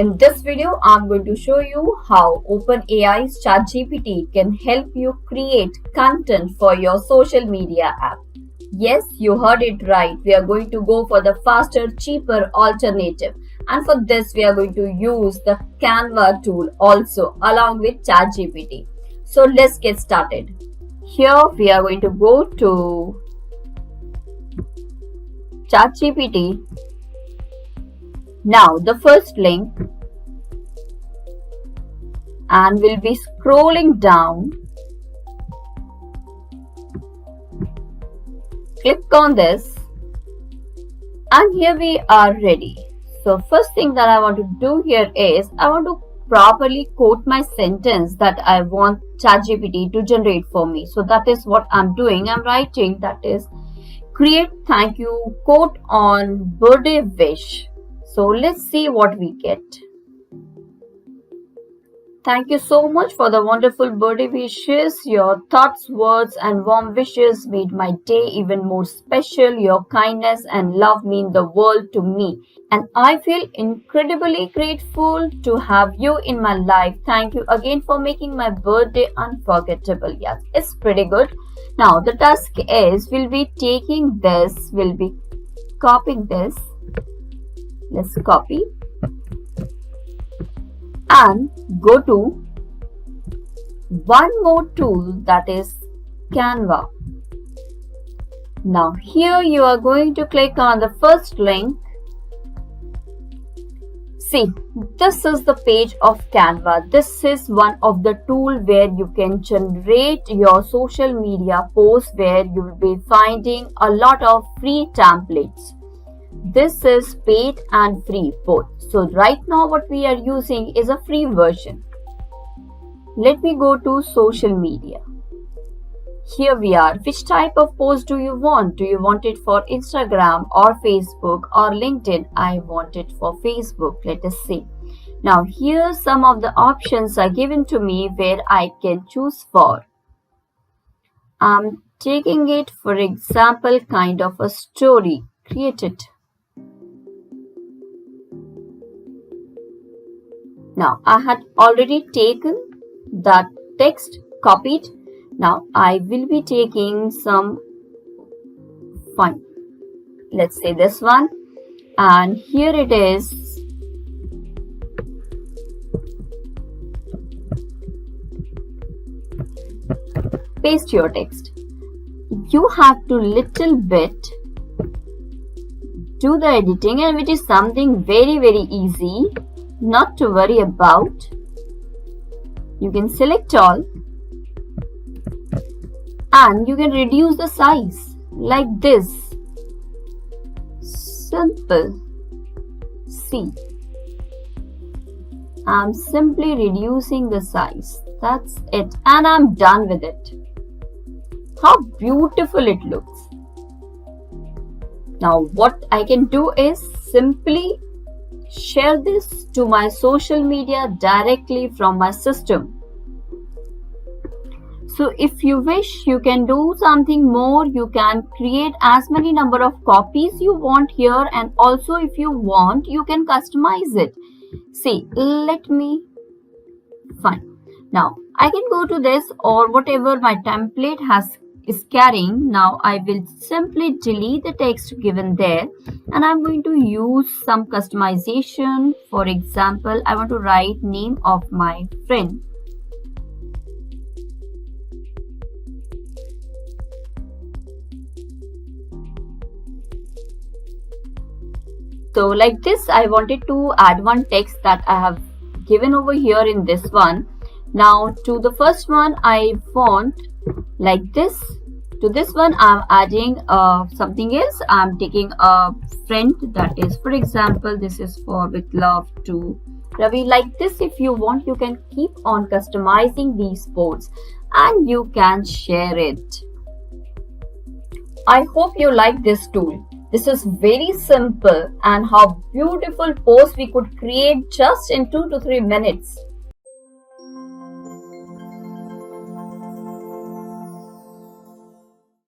In this video, I'm going to show you how OpenAI's ChatGPT can help you create content for your social media app. Yes, you heard it right. We are going to go for the faster, cheaper alternative. And for this, we are going to use the Canva tool also along with ChatGPT. So let's get started. Here we are going to go to ChatGPT. Now the first link, and we'll be scrolling down. Click on this and here we are ready. So first thing that I want to do here is I want to properly quote my sentence that I want ChatGPT to generate for me. So that is what I'm doing. I'm writing that is create thank you quote on birthday wish. So let's see what we get. Thank you so much for the wonderful birthday wishes. Your thoughts, words and warm wishes made my day even more special. Your kindness and love mean the world to me. And I feel incredibly grateful to have you in my life. Thank you again for making my birthday unforgettable. Yes, it's pretty good. Now the task is we'll be taking this, we'll be copying this. Let's copy and go to one more tool, that is Canva. Now here you are going to click on the first link. See, this is the page of Canva. This is one of the tools where you can generate your social media posts, where you will be finding a lot of free templates. This is paid and free both. So right now what we are using is a free version. Let me go to social media. Here we are. Which type of post do you want? Do you want it for Instagram or Facebook or LinkedIn? I want it for Facebook. Let us see. Now here some of the options are given to me where I can choose for. I'm taking it, for example, kind of a story. Create it. Now I had already taken that text, copied. Now I will be taking some, fine, let's say this one, and here it is. Paste your text. You have to little bit do the editing, and which is something very easy. Not to worry about. You can select all and you can reduce the size like this. Simple. See, I'm simply reducing the size. That's it, and I'm done with it. How beautiful it looks. Now what I can do is simply share this to my social media directly from my system. So if you wish, you can do something more. You can create as many number of copies you want here, and also if you want, you can customize it. See, fine. Now I can go to this or whatever my template is carrying. Now I will simply delete the text given there, and I'm going to use some customization. For example, I want to write name of my friend. So like this, I wanted to add one text that I have given over here in this one. Now to the first one, I want like this. To this one, I'm adding something else. I'm taking a friend, that is, for example, this is for with love to Ravi. Like this, if you want, you can keep on customizing these posts and you can share it. I hope you like this tool. This is very simple, and how beautiful posts we could create just in 2 to 3 minutes.